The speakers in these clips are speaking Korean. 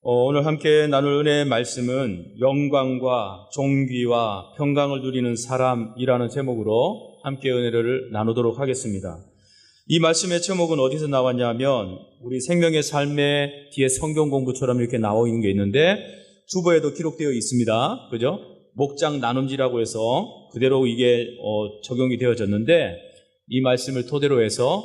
오늘 함께 나눌 은혜의 말씀은 영광과 존귀와 평강을 누리는 사람이라는 제목으로 함께 은혜를 나누도록 하겠습니다. 이 말씀의 제목은 어디서 나왔냐면 우리 생명의 삶의 뒤에 성경 공부처럼 이렇게 나와 있는 게 있는데 주보에도 기록되어 있습니다. 그죠? 목장 나눔지라고 해서 그대로 이게 적용이 되어졌는데 이 말씀을 토대로 해서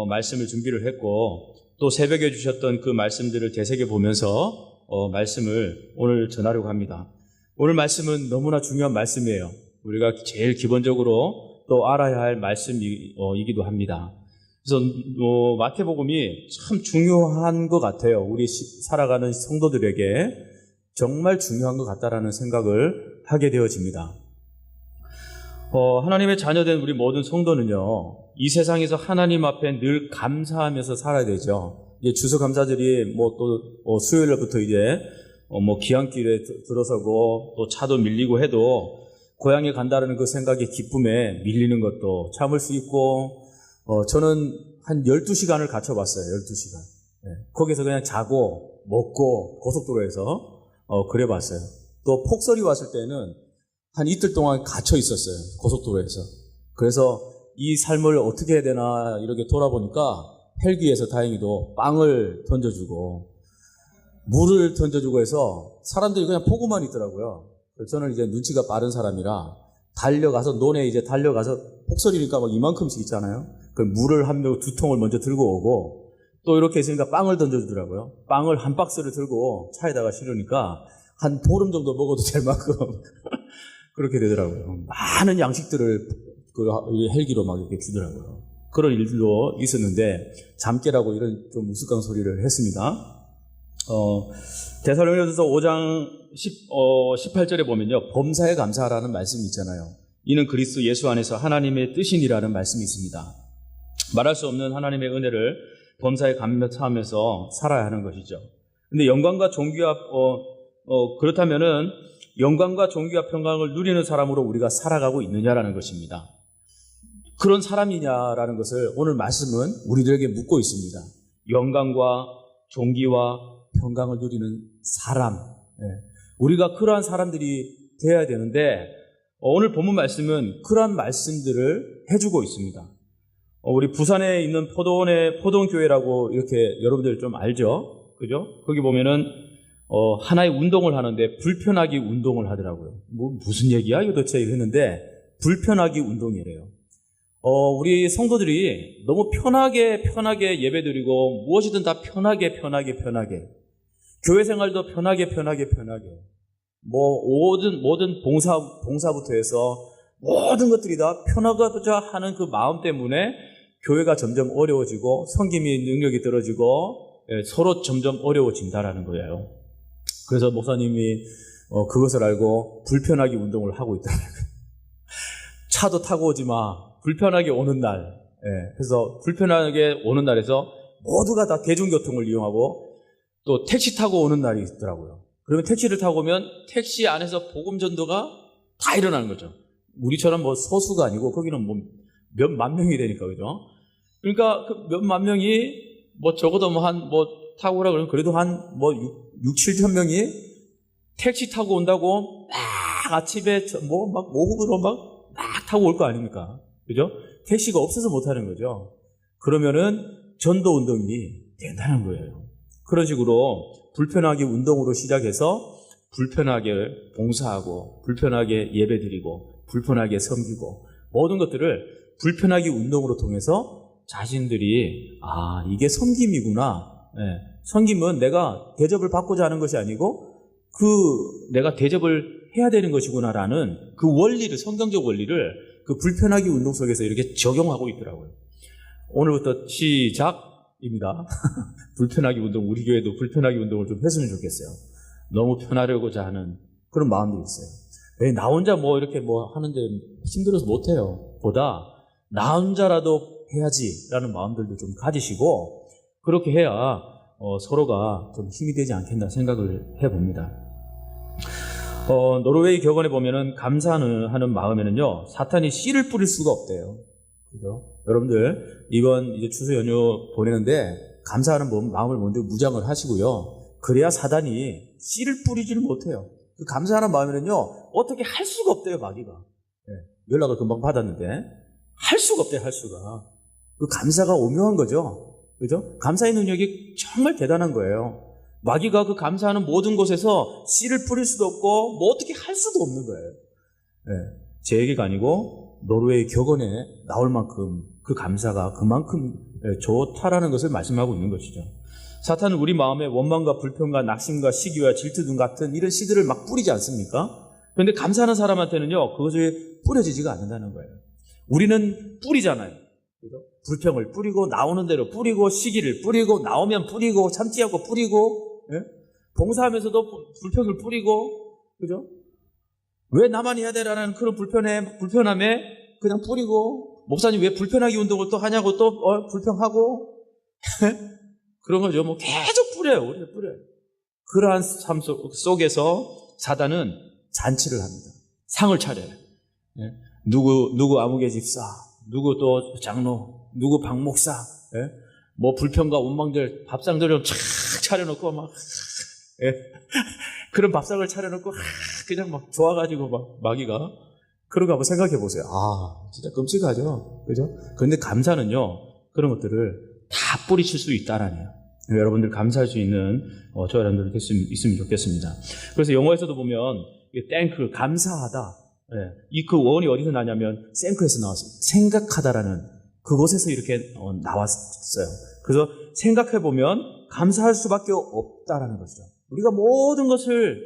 말씀을 준비를 했고 또 새벽에 주셨던 그 말씀들을 되새겨 보면서 말씀을 오늘 전하려고 합니다. 오늘 말씀은 너무나 중요한 말씀이에요. 우리가 제일 기본적으로 또 알아야 할 말씀이기도 합니다. 그래서 마태복음이 참 중요한 것 같아요. 우리 살아가는 성도들에게 정말 중요한 것 같다라는 생각을 하게 되어집니다. 하나님의 자녀된 우리 모든 성도는요, 이 세상에서 하나님 앞에 늘 감사하면서 살아야 되죠. 이제 추수감사절이 또 수요일부터 이제 귀향길에 들어서고 또 차도 밀리고 해도 고향에 간다는 그 생각에 기쁨에 밀리는 것도 참을 수 있고, 저는 한 12시간을 갇혀봤어요. 12시간. 네. 거기서 그냥 자고 먹고 고속도로에서 그래 봤어요. 또 폭설이 왔을 때는 한 이틀 동안 갇혀 있었어요. 고속도로에서. 그래서 이 삶을 어떻게 해야 되나 이렇게 돌아보니까 헬기에서 다행히도 빵을 던져주고 물을 던져주고 해서 사람들이 그냥 보고만 있더라고요. 그래서 저는 이제 눈치가 빠른 사람이라 달려가서 논에 이제 달려가서 폭설이니까 막 이만큼씩 있잖아요. 그 물을 한 명 2통을 먼저 들고 오고 또 이렇게 있으니까 빵을 던져주더라고요. 빵을 한 박스를 들고 차에다가 실으니까 한 보름 정도 먹어도 될 만큼 그렇게 되더라고요. 많은 양식들을 그 헬기로 막 이렇게 주더라고요. 그런 일들도 있었는데 잠깨라고 이런 좀 우스꽝 소리를 했습니다. 데살로니가전서 5장 18절에 보면요, 범사에 감사하라는 말씀이 있잖아요. 이는 그리스도 예수 안에서 하나님의 뜻이니라는 말씀이 있습니다. 말할 수 없는 하나님의 은혜를 범사에 감사하면서 살아야 하는 것이죠. 근데 영광과 존귀와 그렇다면은 영광과 존귀와 평강을 누리는 사람으로 우리가 살아가고 있느냐라는 것입니다. 그런 사람이냐라는 것을 오늘 말씀은 우리들에게 묻고 있습니다. 영광과 존귀와 평강을 누리는 사람. 우리가 그러한 사람들이 되어야 되는데 오늘 본문 말씀은 그러한 말씀들을 해주고 있습니다. 우리 부산에 있는 포동교회라고 이렇게 여러분들 좀 알죠? 그죠? 거기 보면은 하나의 운동을 하는데 불편하기 운동을 하더라고요. 무슨 얘기야 이거 도대체 했는데 불편하기 운동이래요. 우리 성도들이 너무 편하게 예배드리고 무엇이든 다 편하게 교회 생활도 편하게 모든 봉사부터 해서 모든 것들이 다 편하고자 하는 그 마음 때문에 교회가 점점 어려워지고 섬김의 능력이 떨어지고 서로 점점 어려워진다라는 거예요. 그래서 목사님이 그것을 알고 불편하게 운동을 하고 있다는 거예요. 차도 타고 오지 마. 불편하게 오는 날. 그래서 불편하게 오는 날에서 모두가 다 대중교통을 이용하고 또 택시 타고 오는 날이 있더라고요. 그러면 택시를 타고 오면 택시 안에서 복음 전도가 다 일어나는 거죠. 우리처럼 소수가 아니고 거기는 몇만 명이 되니까, 그죠? 그러니까 그 몇만 명이 적어도 타고 오라 그러면 그래도 한 6, 7천 명이 택시 타고 온다고 막 아침에 오후부로 막 타고 올 거 아닙니까? 그죠? 택시가 없어서 못 하는 거죠. 그러면은 전도 운동이 된다는 거예요. 그런 식으로 불편하게 운동으로 시작해서 불편하게 봉사하고 불편하게 예배드리고 불편하게 섬기고 모든 것들을 불편하게 운동으로 통해서 자신들이 이게 섬김이구나. 섬김은 내가 대접을 받고자 하는 것이 아니고 내가 대접을 해야 되는 것이구나라는 그 원리를, 성경적 원리를 그 불편하게 운동 속에서 이렇게 적용하고 있더라고요. 오늘부터 시작입니다. 불편하게 운동, 우리 교회도 불편하게 운동을 좀 했으면 좋겠어요. 너무 편하려고자 하는 그런 마음들이 있어요. 왜 나 혼자 이렇게 하는데 힘들어서 못해요. 보다 나 혼자라도 해야지라는 마음들도 좀 가지시고 그렇게 해야 서로가 좀 힘이 되지 않겠나 생각을 해봅니다. 노르웨이 격언에 보면은 감사하는 마음에는요, 사탄이 씨를 뿌릴 수가 없대요. 그죠? 여러분들, 이번 이제 추수 연휴 보내는데, 감사하는 마음을 먼저 무장을 하시고요. 그래야 사단이 씨를 뿌리지를 못해요. 그 감사하는 마음에는요, 어떻게 할 수가 없대요, 마귀가. 연락을 금방 받았는데, 할 수가 없대요, 할 수가. 그 감사가 오묘한 거죠. 그죠? 감사의 능력이 정말 대단한 거예요. 마귀가 그 감사하는 모든 곳에서 씨를 뿌릴 수도 없고, 뭐 어떻게 할 수도 없는 거예요. 제 얘기가 아니고, 노르웨이 격언에 나올 만큼 그 감사가 그만큼 좋다라는 것을 말씀하고 있는 것이죠. 사탄은 우리 마음에 원망과 불평과 낙심과 시기와 질투 등 같은 이런 씨들을 막 뿌리지 않습니까? 그런데 감사하는 사람한테는요, 그것이 뿌려지지가 않는다는 거예요. 우리는 뿌리잖아요. 그죠? 불평을 뿌리고, 나오는 대로 뿌리고, 시기를 뿌리고, 나오면 뿌리고, 참지 않고 뿌리고, 봉사하면서도 불평을 뿌리고, 그죠? 왜 나만 해야 되라는 그런 불편함에 그냥 뿌리고, 목사님 왜 불편하게 운동을 또 하냐고 또 불평하고, 그런 거죠. 뭐 계속 뿌려요. 우리가 뿌려요. 그러한 삶 속에서 사단은 잔치를 합니다. 상을 차려요. 누구 아무개 집사, 누구 또 장로, 누구 박목사, 뭐 불평과 원망들 밥상들을 쫙 차려놓고 막 그런 밥상을 차려놓고 그냥 막 좋아가지고 막 마귀가 그런가 한번 생각해 보세요. 아, 진짜 끔찍하죠, 그죠? 그런데 감사는요, 그런 것들을 다 뿌리칠 수 있다라네요. 여러분들 감사할 수 있는 저 여러분들 있으면 좋겠습니다. 그래서 영어에서도 보면 땡크, 감사하다. 이 그 원이 어디서 나냐면 생크에서 나왔어요. 생각하다라는 그곳에서 이렇게 나왔어요. 그래서 생각해 보면 감사할 수밖에 없다라는 것이죠. 우리가 모든 것을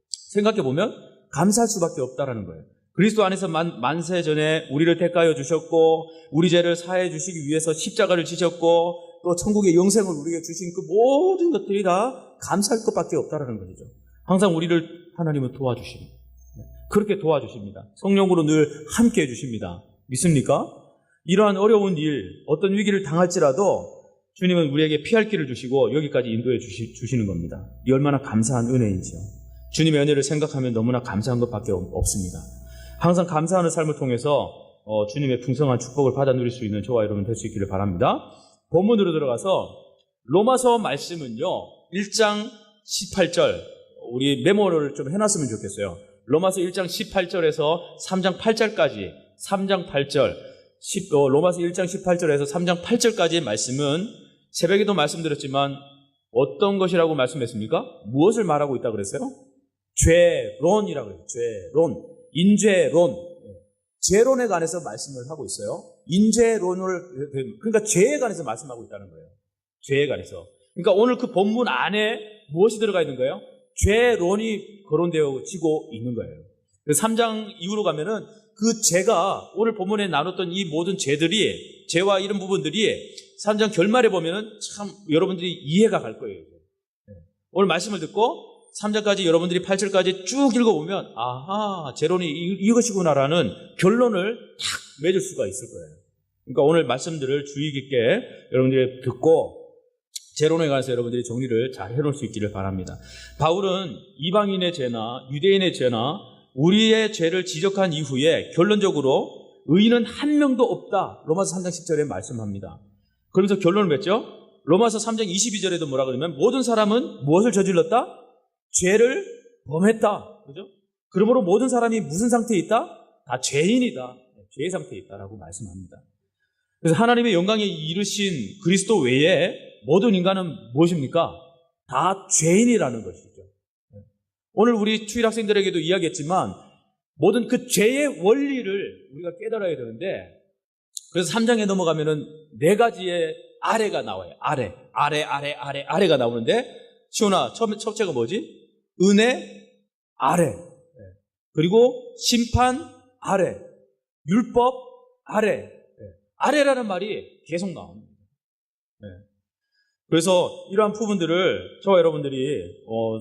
생각해 보면 감사할 수밖에 없다라는 거예요. 그리스도 안에서 만세 전에 우리를 택하여 주셨고, 우리 죄를 사해 주시기 위해서 십자가를 지셨고, 또 천국의 영생을 우리에게 주신 그 모든 것들이 다 감사할 것밖에 없다라는 것이죠. 항상 우리를 하나님은 도와주십니다. 그렇게 도와주십니다. 성령으로 늘 함께 해주십니다. 믿습니까? 이러한 어려운 일, 어떤 위기를 당할지라도 주님은 우리에게 피할 길을 주시고 여기까지 인도해 주시는 겁니다. 이 얼마나 감사한 은혜인지요. 주님의 은혜를 생각하면 너무나 감사한 것밖에 없습니다. 항상 감사하는 삶을 통해서 주님의 풍성한 축복을 받아 누릴 수 있는 저와 여러분 될 수 있기를 바랍니다. 본문으로 들어가서 로마서 말씀은요, 1장 18절, 우리 메모를 좀 해놨으면 좋겠어요. 로마서 1장 18절에서 3장 8절까지, 3장 8절, 로마서 1장 18절에서 3장 8절까지의 말씀은 새벽에도 말씀드렸지만 어떤 것이라고 말씀했습니까? 무엇을 말하고 있다고 그랬어요? 죄론이라고 해요. 죄론, 인죄론, 죄론에 관해서 말씀을 하고 있어요. 인죄론을, 그러니까 죄에 관해서 말씀하고 있다는 거예요. 죄에 관해서. 그러니까 오늘 그 본문 안에 무엇이 들어가 있는 거예요? 죄론이 거론되어지고 있는 거예요. 3장 이후로 가면은 그 죄가 오늘 본문에 나눴던 이 모든 죄와 이런 부분들이 3장 결말에 보면은 참 여러분들이 이해가 갈 거예요. 오늘 말씀을 듣고 3장까지 여러분들이 8절까지 쭉 읽어보면 아하, 죄론이 이것이구나라는 결론을 탁 맺을 수가 있을 거예요. 그러니까 오늘 말씀들을 주의 깊게 여러분들이 듣고 죄론에 관해서 여러분들이 정리를 잘 해놓을 수 있기를 바랍니다. 바울은 이방인의 죄나 유대인의 죄나 우리의 죄를 지적한 이후에 결론적으로 의인은 한 명도 없다. 로마서 3장 10절에 말씀합니다. 그러면서 결론을 맺죠. 로마서 3장 22절에도 뭐라 그러면 모든 사람은 무엇을 저질렀다? 죄를 범했다. 그죠? 그러므로 모든 사람이 무슨 상태에 있다? 다 죄인이다. 죄의 상태에 있다라고 말씀합니다. 그래서 하나님의 영광에 이르신 그리스도 외에 모든 인간은 무엇입니까? 다 죄인이라는 것이죠. 오늘 우리 주일 학생들에게도 이야기했지만 모든 그 죄의 원리를 우리가 깨달아야 되는데, 그래서 3장에 넘어가면은 4가지의 아래가 나와요. 아래가 나오는데, 시온아, 첫째가 뭐지? 은혜 아래, 그리고 심판 아래, 율법 아래, 아래라는 말이 계속 나옵니다. 그래서 이러한 부분들을 저와 여러분들이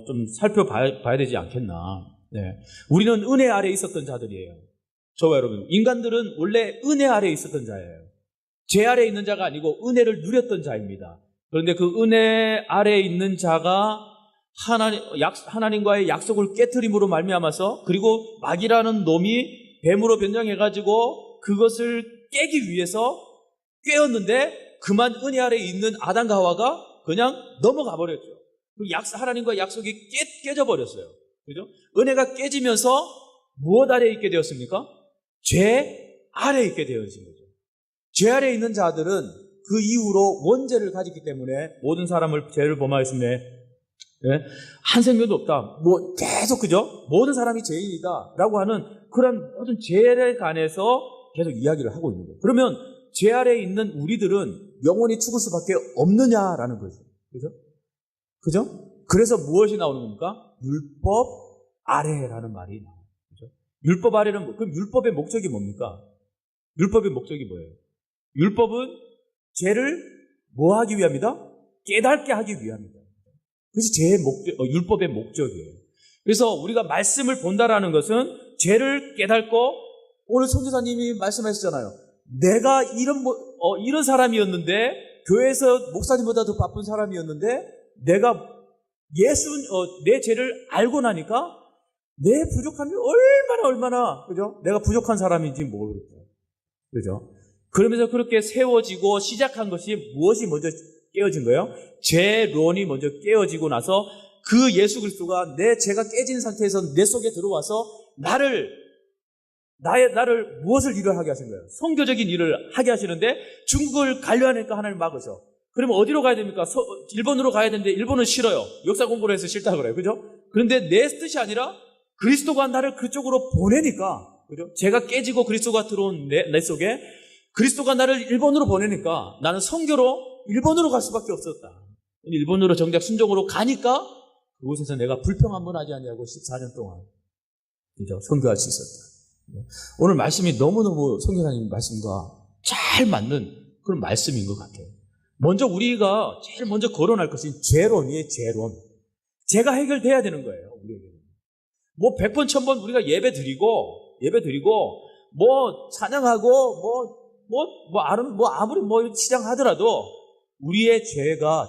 좀 살펴봐야 되지 않겠나. 우리는 은혜 아래에 있었던 자들이에요. 저와 여러분, 인간들은 원래 은혜 아래에 있었던 자예요. 죄 아래에 있는 자가 아니고 은혜를 누렸던 자입니다. 그런데 그 은혜 아래에 있는 자가 하나님과의 약속을 깨트림으로 말미암아서, 그리고 마귀라는 놈이 뱀으로 변장해가지고 그것을 깨기 위해서 꿰었는데, 그만 은혜 아래에 있는 아담과 하와가 그냥 넘어가 버렸죠. 하나님과 약속이 깨져 버렸어요. 그죠? 은혜가 깨지면서 무엇 아래에 있게 되었습니까? 죄 아래에 있게 되어진 거죠. 죄 아래에 있는 자들은 그 이후로 원죄를 가졌기 때문에 모든 사람을 죄를 범하였으며 한 생명도 없다. 뭐 계속 그죠? 모든 사람이 죄인이다라고 하는 그런 모든 죄에 관해서 계속 이야기를 하고 있는 거예요. 그러면 죄 아래에 있는 우리들은 영원히 죽을 수밖에 없느냐라는 거죠. 그죠? 그죠? 그래서 무엇이 나오는 겁니까? 율법 아래라는 말이 나와요. 그죠? 율법 아래는 그럼 율법의 목적이 뭡니까? 율법의 목적이 뭐예요? 율법은 죄를 뭐 하기 위함이다? 깨닫게 하기 위함이다. 그것이 율법의 목적이에요. 그래서 우리가 말씀을 본다라는 것은 죄를 깨닫고, 오늘 선교사님이 말씀하셨잖아요. 내가 이런 사람이었는데, 교회에서 목사님보다 더 바쁜 사람이었는데, 내가 내 죄를 알고 나니까 내 부족함이 얼마나 그죠? 내가 부족한 사람인지 모르겠어요. 그죠? 그러면서 그렇게 세워지고 시작한 것이 무엇이 먼저 깨어진 거예요? 죄론이 먼저 깨어지고 나서 그 예수 그리스도가 내 죄가 깨진 상태에서 내 속에 들어와서 나를 무엇을 일을 하게 하신 거예요? 선교적인 일을 하게 하시는데 중국을 가려 하니까 하나님 막으셔. 그러면 어디로 가야 됩니까? 일본으로 가야 되는데 일본은 싫어요. 역사 공부를 해서 싫다 그래요. 그죠? 그런데 내 뜻이 아니라 그리스도가 나를 그쪽으로 보내니까, 그죠? 제가 깨지고 그리스도가 들어온 내 속에 그리스도가 나를 일본으로 보내니까 나는 선교로 일본으로 갈 수밖에 없었다. 일본으로 정작 순종으로 가니까 그곳에서 내가 불평 한번 하지 않냐고 14년 동안, 그죠? 선교할 수 있었다. 오늘 말씀이 너무너무 선교사님 말씀과 잘 맞는 그런 말씀인 것 같아요. 먼저 우리가 제일 먼저 거론할 것은 죄론이에요. 죄론. 죄가 해결돼야 되는 거예요. 우리에게는. 뭐 100번 1000번 우리가 예배 드리고 뭐 찬양하고 아무리 시장하더라도 우리의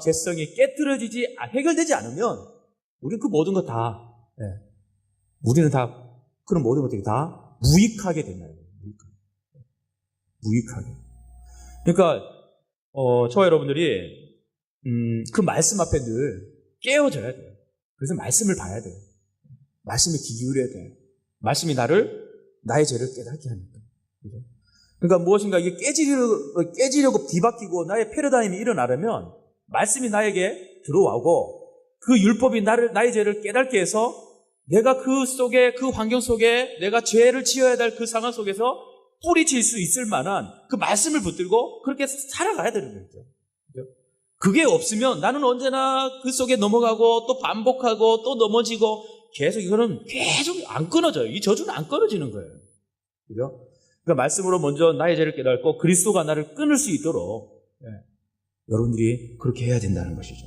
죄성이 깨트려지지, 해결되지 않으면 우리는 그 모든 것 다, 우리는 다 그런 모든 것들이 다 무익하게 된다는 거예요. 무익하게. 그러니까 저와 여러분들이 그 말씀 앞에 늘 깨어져야 돼요. 그래서 말씀을 봐야 돼요. 말씀에 귀 기울여야 돼요. 말씀이 나의 죄를 깨닫게 하니까. 그죠? 그러니까 무엇인가 이게 깨지려고 뒤바뀌고 나의 패러다임이 일어나려면 말씀이 나에게 들어오고 그 율법이 나의 죄를 깨닫게 해서 내가 그 환경 속에 내가 죄를 지어야 될 그 상황 속에서 뿌리칠 수 있을 만한 그 말씀을 붙들고 그렇게 살아가야 되는 거죠. 그게 없으면 나는 언제나 그 속에 넘어가고 또 반복하고 또 넘어지고 이거는 계속 안 끊어져요. 이 저주는 안 끊어지는 거예요. 그죠? 그러니까 말씀으로 먼저 나의 죄를 깨닫고 그리스도가 나를 끊을 수 있도록 여러분들이 그렇게 해야 된다는 것이죠.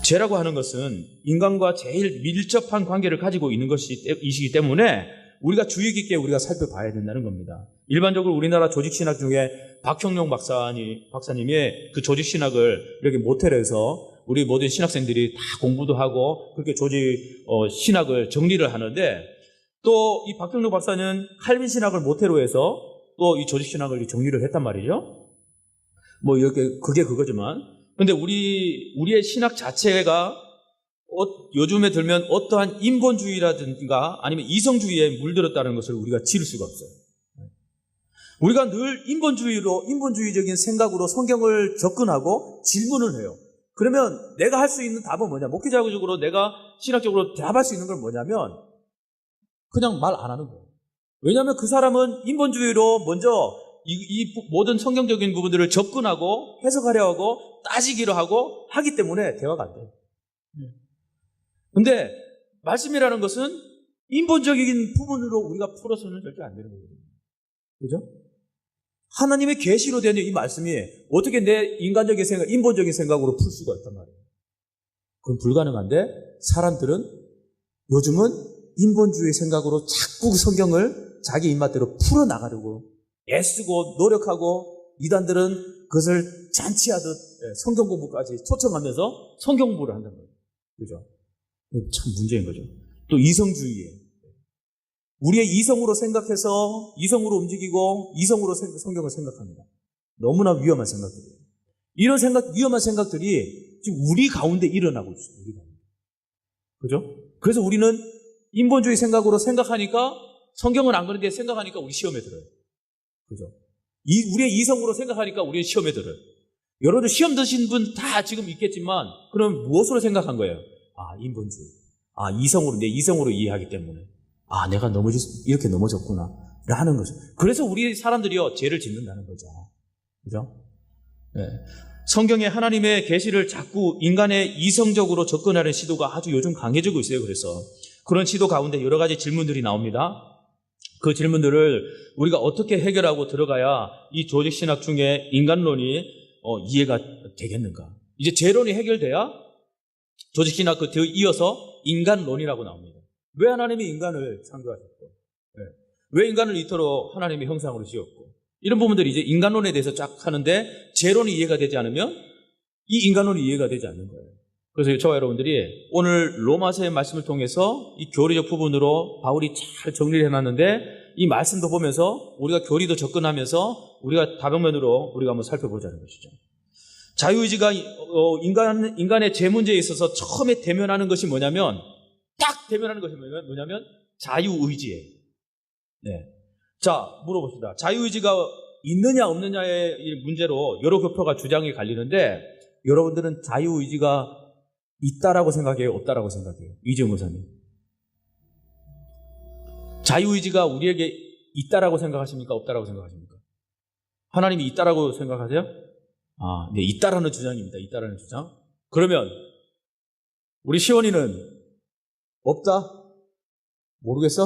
죄라고 하는 것은 인간과 제일 밀접한 관계를 가지고 있는 것이기 때문에 우리가 주의 깊게 우리가 살펴봐야 된다는 겁니다. 일반적으로 우리나라 조직신학 중에 박형룡 박사님의 그 조직신학을 이렇게 모태로 해서 우리 모든 신학생들이 다 공부도 하고 그렇게 신학을 정리를 하는데, 또 이 박형룡 박사는 칼빈 신학을 모태로 해서 또 이 조직신학을 정리를 했단 말이죠. 뭐 이렇게 그게 그거지만, 근데 우리의 신학 자체가 요즘에 들면 어떠한 인본주의라든가 아니면 이성주의에 물들었다는 것을 우리가 지를 수가 없어요. 우리가 늘 인본주의적인 생각으로 성경을 접근하고 질문을 해요. 그러면 내가 할 수 있는 답은 뭐냐? 목회자적으로 내가 신학적으로 대답할 수 있는 건 뭐냐면 그냥 말 안 하는 거예요. 왜냐하면 그 사람은 인본주의로 먼저 이 모든 성경적인 부분들을 접근하고 해석하려 하고 따지기로 하고 하기 때문에 대화가 안 돼요. 근데 말씀이라는 것은 인본적인 부분으로 우리가 풀어서는 절대 안 되는 거거든요. 그죠? 하나님의 계시로 된 이 말씀이 어떻게 내 인간적인 생각, 인본적인 생각으로 풀 수가 있단 말이에요. 그건 불가능한데 사람들은 요즘은 인본주의 생각으로 자꾸 성경을 자기 입맛대로 풀어나가려고 애쓰고 노력하고, 이단들은 그것을 잔치하듯 성경 공부까지 초청하면서 성경 공부를 한단 말이에요. 그죠? 참 문제인 거죠. 또 이성주의에 우리의 이성으로 생각해서 이성으로 움직이고 이성으로 성경을 생각합니다. 너무나 위험한 생각들이에요. 이런 위험한 생각들이 지금 우리 가운데 일어나고 있어요. 우리 가운데. 그죠? 그래서 우리는 인본주의 생각으로 생각하니까 성경은 안 그런데 생각하니까 우리 시험에 들어요. 그죠? 우리의 이성으로 생각하니까 우리는 시험에 들어요. 여러분들 시험 드신 분 다 지금 있겠지만 그럼 무엇으로 생각한 거예요? 인본주의. 이성으로, 내 이성으로 이해하기 때문에. 내가 이렇게 넘어졌구나. 하는 거죠. 그래서 우리 사람들이요, 죄를 짓는다는 거죠. 그죠? 네. 성경에 하나님의 계시를 자꾸 인간의 이성적으로 접근하는 시도가 아주 요즘 강해지고 있어요. 그래서 그런 시도 가운데 여러 가지 질문들이 나옵니다. 그 질문들을 우리가 어떻게 해결하고 들어가야 이 조직신학 중에 인간론이 이해가 되겠는가? 이제 재론이 해결돼야 조직신학 그 뒤에 이어서 인간론이라고 나옵니다. 왜 하나님이 인간을 창조하셨고, 왜 인간을 이토록 하나님의 형상으로 지었고, 이런 부분들이 이제 인간론에 대해서 쫙 하는데 재론이 이해가 되지 않으면 이 인간론이 이해가 되지 않는 거예요. 그래서 저와 여러분들이 오늘 로마서의 말씀을 통해서 이 교리적 부분으로 바울이 잘 정리를 해놨는데 이 말씀도 보면서 우리가 교리도 접근하면서 우리가 다방면으로 우리가 한번 살펴보자는 것이죠. 자유의지가 인간의 죄 문제에 있어서 처음에 대면하는 것이 뭐냐면 딱 대면하는 것이 뭐냐면 자유의지예요. 네. 자, 물어봅시다. 자유의지가 있느냐 없느냐의 문제로 여러 교표가 주장이 갈리는데 여러분들은 자유의지가 있다라고 생각해요? 없다라고 생각해요? 이재용 목사님. 자유의지가 우리에게 있다라고 생각하십니까? 없다라고 생각하십니까? 하나님이 있다라고 생각하세요? 네, 있다라는 주장입니다. 있다라는 주장. 그러면 우리 시원이는 없다? 모르겠어?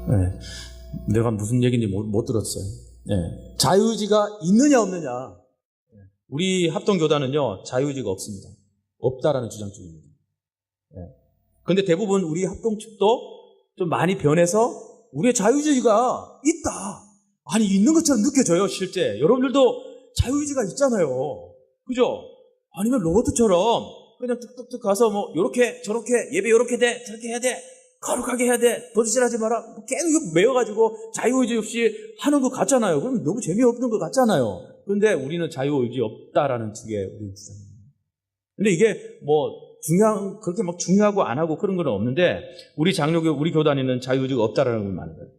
네, 내가 무슨 얘기인지 못 들었어요. 네, 자유의지가 있느냐 없느냐. 우리 합동교단은요, 자유의지가 없습니다. 없다라는 주장 중입니다. 그런데 대부분 우리 합동 측도 좀 많이 변해서 우리의 자유의지가 있다. 있는 것처럼 느껴져요, 실제. 여러분들도 자유의지가 있잖아요. 그죠? 아니면 로봇처럼 그냥 뚝뚝뚝 가서 요렇게, 저렇게, 예배 요렇게 돼, 저렇게 해야 돼, 거룩하게 해야 돼, 도둑질하지 마라. 계속 매여가지고 자유의지 없이 하는 것 같잖아요. 그럼 너무 재미없는 것 같잖아요. 그런데 우리는 자유의지 없다라는 측의 우리 주장입니다. 근데 이게 그렇게 중요하고 안 하고 그런 건 없는데, 우리 장로교, 우리 교단에는 자유의지가 없다라는 걸 말하는 거예요.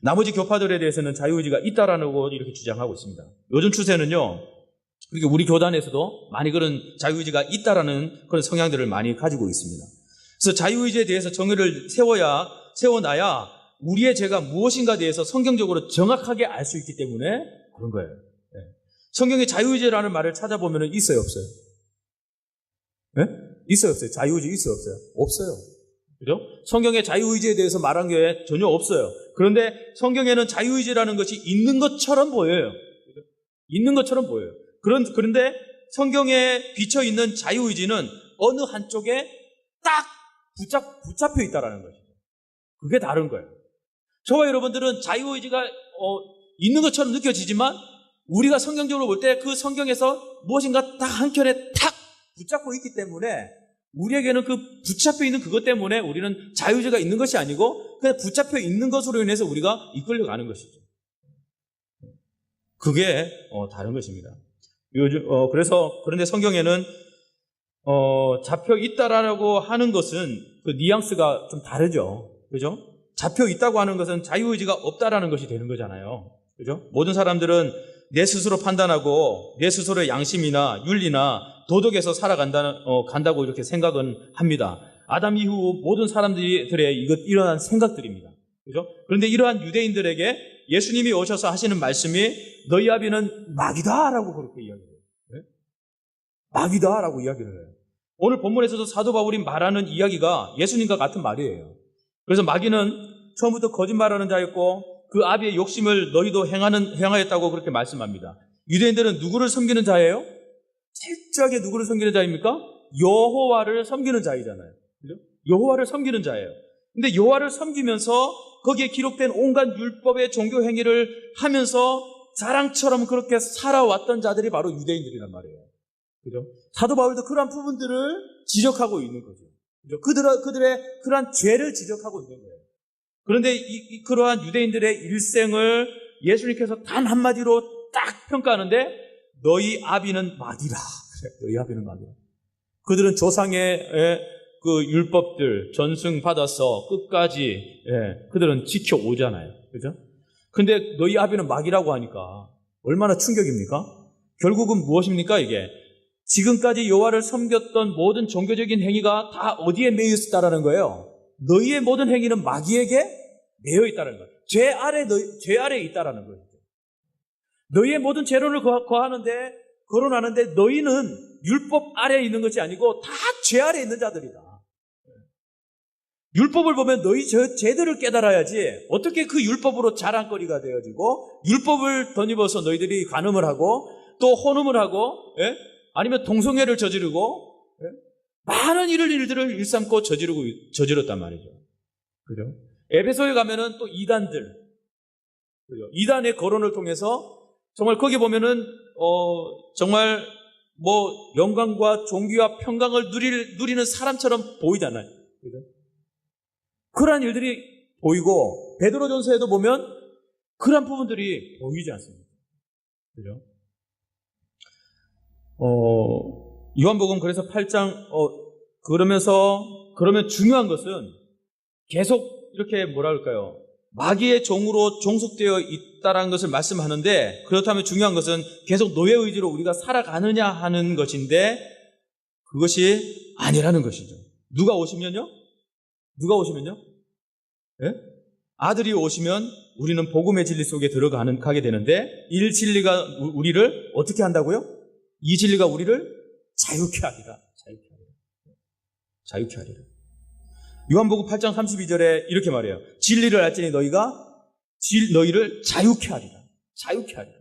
나머지 교파들에 대해서는 자유의지가 있다라는 거 이렇게 주장하고 있습니다. 요즘 추세는요, 그렇게 우리 교단에서도 많이 그런 자유의지가 있다라는 그런 성향들을 많이 가지고 있습니다. 그래서 자유의지에 대해서 정의를 세워놔야 우리의 죄가 무엇인가에 대해서 성경적으로 정확하게 알 수 있기 때문에 그런 거예요. 성경에 자유의지라는 말을 찾아보면 있어요, 없어요? 네? 있어요, 없어요? 자유의지 있어요, 없어요? 없어요. 그죠? 성경에 자유의지에 대해서 말한 게 전혀 없어요. 그런데 성경에는 자유의지라는 것이 있는 것처럼 보여요. 있는 것처럼 보여요. 그런데 성경에 비춰있는 자유의지는 어느 한쪽에 딱 붙잡혀 있다는 것이죠. 그게 다른 거예요. 저와 여러분들은 자유의지가 있는 것처럼 느껴지지만 우리가 성경적으로 볼 때 그 성경에서 무엇인가 딱 한 켠에 탁 붙잡고 있기 때문에 우리에게는 그 붙잡혀 있는 그것 때문에 우리는 자유의지가 있는 것이 아니고 그냥 붙잡혀 있는 것으로 인해서 우리가 이끌려가는 것이죠. 그게 다른 것입니다. 그런데 성경에는 잡혀 있다라고 하는 것은 그 뉘앙스가 좀 다르죠. 그죠? 잡혀 있다고 하는 것은 자유의지가 없다라는 것이 되는 거잖아요. 그죠? 모든 사람들은 내 스스로 판단하고 내 스스로의 양심이나 윤리나 도덕에서 간다고 이렇게 생각은 합니다. 아담 이후 모든 사람들의 일어난 생각들입니다. 그죠? 그런데 이러한 유대인들에게 예수님이 오셔서 하시는 말씀이 너희 아비는 마귀다라고 그렇게 이야기해요. 네? 마귀다라고 이야기를 해요. 오늘 본문에서도 사도 바울이 말하는 이야기가 예수님과 같은 말이에요. 그래서 마귀는 처음부터 거짓말하는 자였고 그 아비의 욕심을 너희도 행하였다고 그렇게 말씀합니다. 유대인들은 누구를 섬기는 자예요? 철저하게 누구를 섬기는 자입니까? 여호와를 섬기는 자이잖아요. 그죠? 여호와를 섬기는 자예요. 근데 여호와를 섬기면서 거기에 기록된 온갖 율법의 종교 행위를 하면서 자랑처럼 그렇게 살아왔던 자들이 바로 유대인들이란 말이에요. 그죠? 사도 바울도 그러한 부분들을 지적하고 있는 거죠. 그죠? 그들의 그러한 죄를 지적하고 있는 거예요. 그런데 그러한 유대인들의 일생을 예수님께서 단 한마디로 딱 평가하는데 너희 아비는 마귀라. 너희 아비는 마귀라. 그들은 조상의 그 율법들 전승 받아서 끝까지 그들은 지켜오잖아요. 그죠? 근데 너희 아비는 마귀라고 하니까 얼마나 충격입니까? 결국은 무엇입니까 이게? 지금까지 여호와를 섬겼던 모든 종교적인 행위가 다 어디에 매여 있었다라는 거예요? 너희의 모든 행위는 마귀에게 매여 있다는 거예요. 죄 아래에 있다라는 거예요. 너희의 모든 재론을 거론하는데 너희는 율법 아래에 있는 것이 아니고 다 죄 아래에 있는 자들이다. 율법을 보면 너희 죄들을 깨달아야지 어떻게 그 율법으로 자랑거리가 되어지고 율법을 덧입어서 너희들이 간음을 하고 또 혼음을 하고 아니면 동성애를 저지르고 많은 일들을 일삼고 저질렀단 말이죠. 그죠? 에베소에 가면은 또 이단들, 그죠? 이단의 거론을 통해서 정말 거기 보면은 정말 뭐 영광과 존귀와 평강을 누리는 사람처럼 보이잖아요. 그죠? 그러한 일들이 보이고 베드로전서에도 보면 그런 부분들이 보이지 않습니다. 그죠? 요한복음 그래서 8장 그러면 중요한 것은 계속 이렇게 뭐라 그럴까요? 마귀의 종으로 종속되어 있다라는 것을 말씀하는데 그렇다면 중요한 것은 계속 노예 의지로 우리가 살아가느냐 하는 것인데 그것이 아니라는 것이죠. 누가 오시면요? 예? 아들이 오시면 우리는 복음의 진리 속에 가게 되는데 이 진리가 우리를 어떻게 한다고요? 이 진리가 우리를 자유케 하리라. 자유케 하리라. 요한복음 8장 32절에 이렇게 말해요. 진리를 알지니 너희를 자유케 하리라. 자유케 하리라.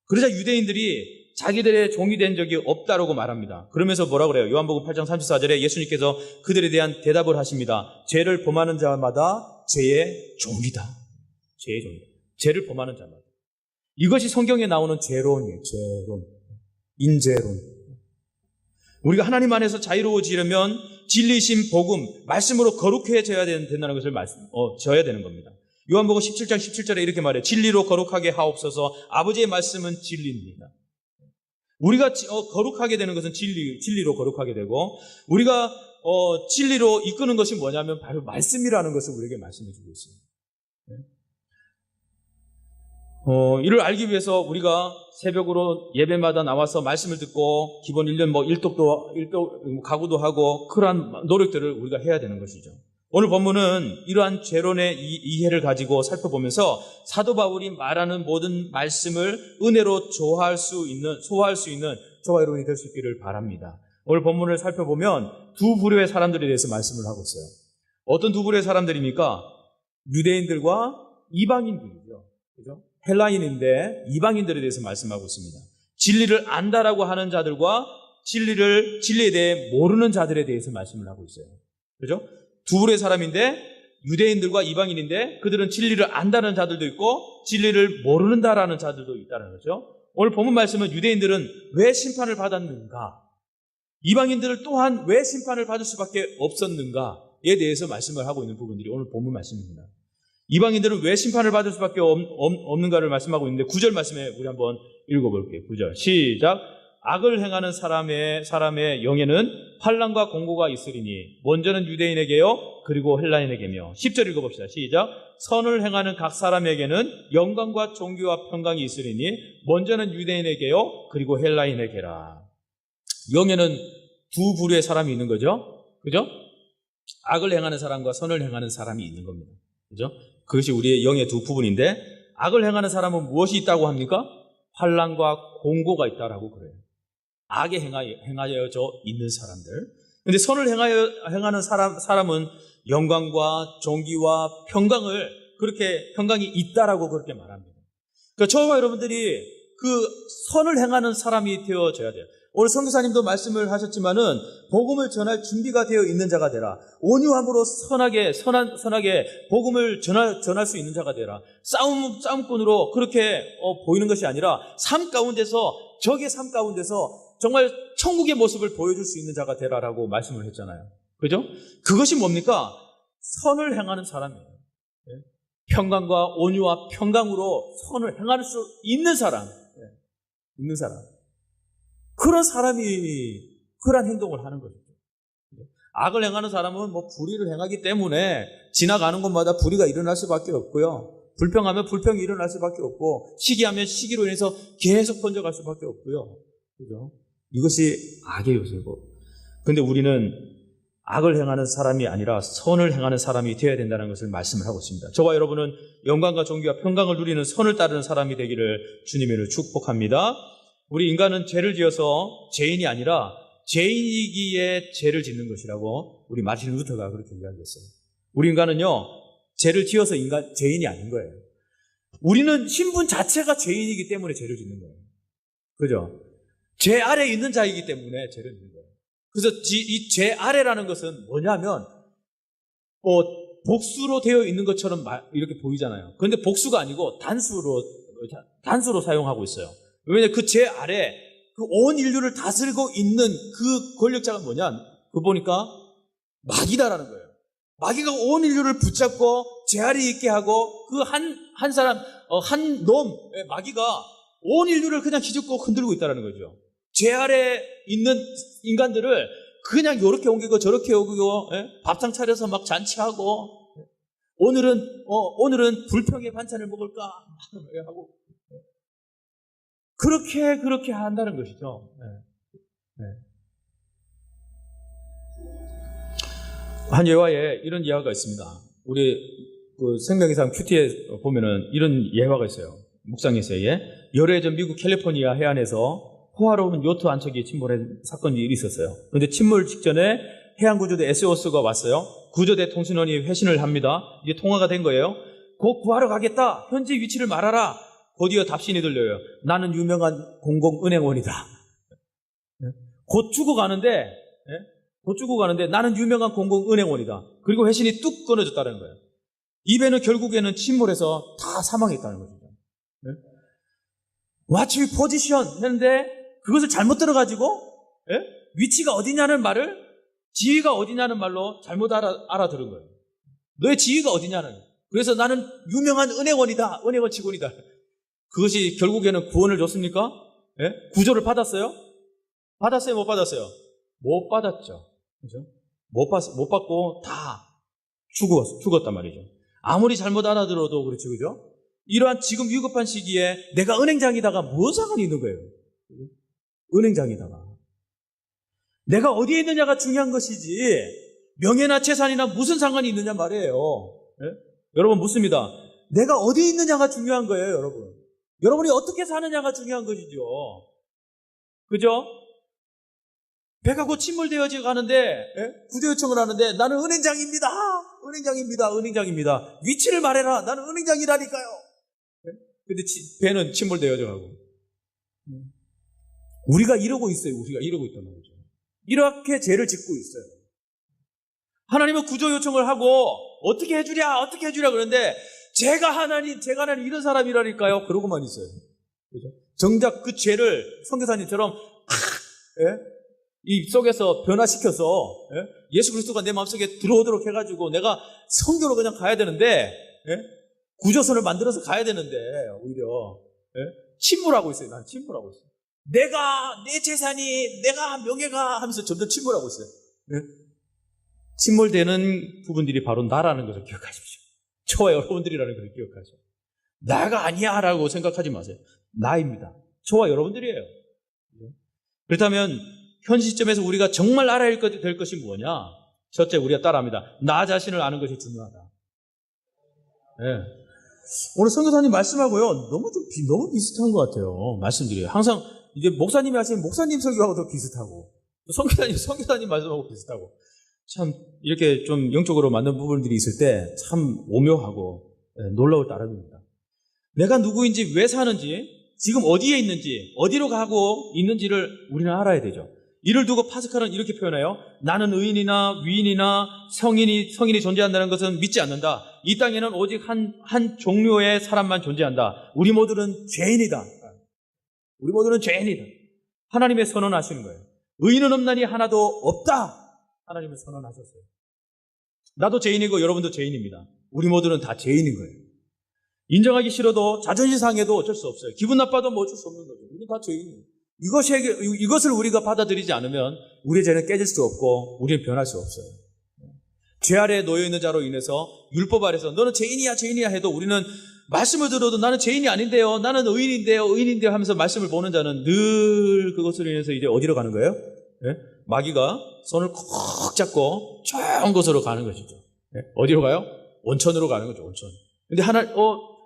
그러자 유대인들이 자기들의 종이 된 적이 없다라고 말합니다. 그러면서 뭐라 그래요? 요한복음 8장 34절에 예수님께서 그들에 대한 대답을 하십니다. 죄를 범하는 자마다 죄의 종이다. 죄의 종이다. 죄를 범하는 자마다. 이것이 성경에 나오는 죄론이에요. 죄론. 인죄론. 우리가 하나님 안에서 자유로워지려면 진리이신 복음, 말씀으로 거룩해져야 된다는 것을 져야 되는 겁니다. 요한복음 17장 17절에 이렇게 말해요. 진리로 거룩하게 하옵소서. 아버지의 말씀은 진리입니다. 우리가 거룩하게 되는 것은 진리로 거룩하게 되고 우리가 진리로 이끄는 것이 뭐냐면 바로 말씀이라는 것을 우리에게 말씀해 주고 있습니다. 이를 알기 위해서 우리가 새벽으로 예배마다 나와서 말씀을 듣고 기본 1년 일독 가구도 하고 그러한 노력들을 우리가 해야 되는 것이죠. 오늘 본문은 이러한 죄론의 이해를 가지고 살펴보면서 사도 바울이 말하는 모든 말씀을 은혜로 소화할 수 있는 저와 여러분이 될 수 있기를 바랍니다. 오늘 본문을 살펴보면 두 부류의 사람들에 대해서 말씀을 하고 있어요. 어떤 두 부류의 사람들입니까? 유대인들과 이방인들이죠. 그죠? 헬라인인데 이방인들에 대해서 말씀하고 있습니다. 진리를 안다라고 하는 자들과 진리에 대해 모르는 자들에 대해서 말씀을 하고 있어요. 그죠? 두 부류의 사람인데 유대인들과 이방인인데 그들은 진리를 안다는 자들도 있고 진리를 모르는다라는 자들도 있다는 거죠. 오늘 본문 말씀은 유대인들은 왜 심판을 받았는가? 이방인들을 또한 왜 심판을 받을 수밖에 없었는가에 대해서 말씀을 하고 있는 부분들이 오늘 본문 말씀입니다. 이방인들은 왜 심판을 받을 수밖에 없는가를 말씀하고 있는데 9절 말씀에 우리 한번 읽어볼게요. 9절 시작. 악을 행하는 사람의 영에는 환난과 공고가 있으리니 먼저는 유대인에게요 그리고 헬라인에게며 10절 읽어봅시다. 시작. 선을 행하는 각 사람에게는 영광과 존귀와 평강이 있으리니 먼저는 유대인에게요 그리고 헬라인에게라. 영에는 두 부류의 사람이 있는 거죠. 그죠? 악을 행하는 사람과 선을 행하는 사람이 있는 겁니다. 그죠? 그것이 우리의 영의 두 부분인데 악을 행하는 사람은 무엇이 있다고 합니까? 환난과 공고가 있다라고 그래요. 악에 행하여져 있는 사람들. 그런데 선을 행하는 사람은 영광과 존귀와 평강이 있다라고 그렇게 말합니다. 그러니까 저와 여러분들이 그 선을 행하는 사람이 되어져야 돼요. 오늘 선교사님도 말씀을 하셨지만은 복음을 전할 준비가 되어 있는 자가 되라. 온유함으로 선하게 복음을 전할 수 있는 자가 되라. 싸움꾼으로 그렇게 보이는 것이 아니라 적의 삶 가운데서 정말 천국의 모습을 보여줄 수 있는 자가 되라라고 말씀을 했잖아요. 그죠? 그것이 뭡니까? 선을 행하는 사람이에요. 평강과 온유와 평강으로 선을 행할 수 있는 사람. 있는 사람. 그런 사람이 그런 행동을 하는 거죠. 악을 행하는 사람은 뭐 불의를 행하기 때문에 지나가는 곳마다 불의가 일어날 수밖에 없고요. 불평하면 불평이 일어날 수밖에 없고, 시기하면 시기로 인해서 계속 번져갈 수밖에 없고요. 그죠? 이것이 악의 요소고. 근데 우리는 악을 행하는 사람이 아니라 선을 행하는 사람이 되어야 된다는 것을 말씀을 하고 있습니다. 저와 여러분은 영광과 존귀와 평강을 누리는 선을 따르는 사람이 되기를 주님으로 축복합니다. 우리 인간은 죄를 지어서 죄인이 아니라 죄인이기에 죄를 짓는 것이라고 우리 마틴 루터가 그렇게 이야기했어요. 우리 인간은요, 죄를 지어서 죄인이 아닌 거예요. 우리는 신분 자체가 죄인이기 때문에 죄를 짓는 거예요. 그죠? 죄 아래 있는 자이기 때문에 죄를 짓는 거예요. 그래서 이 죄 아래라는 것은 뭐냐면, 복수로 되어 있는 것처럼 이렇게 보이잖아요. 그런데 복수가 아니고 단수로 사용하고 있어요. 왜냐하면 그 죄 아래 그 온 인류를 다스리고 있는 그 권력자가 뭐냐? 그거 보니까 마귀다라는 거예요. 마귀가 온 인류를 붙잡고 죄 아래 있게 하고 그 한 사람, 한 놈, 마귀가 온 인류를 그냥 휘젓고 흔들고 있다는 거죠. 죄 아래 있는 인간들을 그냥 이렇게 옮기고 저렇게 옮기고, 밥상 차려서 막 잔치하고, 오늘은 불평의 반찬을 먹을까 하고, 그렇게 한다는 것이죠. 한 예화에 이런 예화가 있습니다. 우리 그 생명의상 큐티에 보면은 이런 예화가 있어요. 묵상에서의 열애전 미국 캘리포니아 해안에서 호화로운 요트 한 척이 침몰한 사건이 있었어요. 그런데 침몰 직전에 해양구조대 SOS가 왔어요. 구조대 통신원이 회신을 합니다. 이게 통화가 된 거예요. 곧 구하러 가겠다. 현재 위치를 말하라. 곧이어 답신이 들려요. 나는 유명한 공공은행원이다. 곧 죽어가는데 나는 유명한 공공은행원이다. 그리고 회신이 뚝 끊어졌다는 거예요. 이 배는 결국에는 침몰해서 다 사망했다는 거죠. What's your position? 했는데 그것을 잘못 들어가지고 위치가 어디냐는 말을 지위가 어디냐는 말로 잘못 알아들은 거예요. 너의 지위가 어디냐는. 그래서 나는 유명한 은행원이다. 은행원 직원이다. 그것이 결국에는 구원을 줬습니까? 구조를 받았어요? 받았어요? 못 받았어요? 못 받았죠. 그죠? 못 받고 다 죽었단 말이죠. 아무리 잘못 알아들어도 그렇죠. 그죠? 이러한 지금 위급한 시기에 내가 은행장이다가 무슨 상관이 있는 거예요? 은행장이다가. 내가 어디에 있느냐가 중요한 것이지 명예나 재산이나 무슨 상관이 있느냐 말이에요. 여러분 묻습니다. 내가 어디에 있느냐가 중요한 거예요, 여러분. 여러분이 어떻게 사느냐가 중요한 것이죠. 그죠? 배가 곧 침몰되어져 가는데 구조 요청을 하는데 나는 은행장입니다. 위치를 말해라. 나는 은행장이라니까요. 근데 배는 침몰되어져 가고. 우리가 이러고 있어요. 우리가 이러고 있단 말이죠. 이렇게 죄를 짓고 있어요. 하나님은 구조 요청을 하고 어떻게 해주랴 그러는데 제가 하나님 이런 사람이라니까요. 그러고만 있어요. 그죠? 정작 그 죄를 선교사님처럼 이 속에서 변화시켜서 예수 그리스도가 내 마음속에 들어오도록 해가지고 내가 성교로 그냥 가야 되는데 구조선을 만들어서 가야 되는데 오히려 침몰하고 있어요. 난 침몰하고 있어요. 내 재산이 내가 명예가 하면서 점점 침몰하고 있어요. 침몰되는 부분들이 바로 나라는 것을 기억하십시오. 저와 여러분들이라는 것을 기억하십시오. 나가 아니야 라고 생각하지 마세요. 나입니다. 저와 여러분들이에요. 그렇다면 현 시점에서 우리가 정말 알아야 될 것이 뭐냐? 첫째, 우리가 따라합니다. 나 자신을 아는 것이 중요하다. 오늘 선교사님 말씀하고요. 너무 비슷한 것 같아요. 말씀드려요. 항상 이제 목사님이 하시는 목사님 설교하고도 비슷하고 선교사님 말씀하고 비슷하고 참 이렇게 좀 영적으로 맞는 부분들이 있을 때 참 오묘하고 놀라울 따름입니다. 내가 누구인지 왜 사는지 지금 어디에 있는지 어디로 가고 있는지를 우리는 알아야 되죠. 이를 두고 파스칼은 이렇게 표현해요. 나는 의인이나 위인이나 성인이 존재한다는 것은 믿지 않는다. 이 땅에는 오직 한 종류의 사람만 존재한다. 우리 모두는 죄인이다. 하나님의 선언하시는 거예요. 의인은 없나니 하나도 없다. 하나님은 선언하셨어요. 나도 죄인이고 여러분도 죄인입니다. 우리 모두는 다 죄인인 거예요. 인정하기 싫어도 자존심 상해도 어쩔 수 없어요. 기분 나빠도 뭐 어쩔 수 없는 거죠. 우리 다 죄인이에요. 이것을 우리가 받아들이지 않으면 우리의 죄는 깨질 수 없고 우리는 변할 수 없어요. 죄 아래에 놓여있는 자로 인해서 율법 아래서 너는 죄인이야 해도 우리는 말씀을 들어도 나는 죄인이 아닌데요, 나는 의인인데요 하면서 말씀을 보는 자는 늘 그것으로 인해서 이제 어디로 가는 거예요? 네? 마귀가 손을 콕 잡고 좋은 곳으로 가는 것이죠. 네? 어디로 가요? 온천으로 가는 거죠. 온천. 근데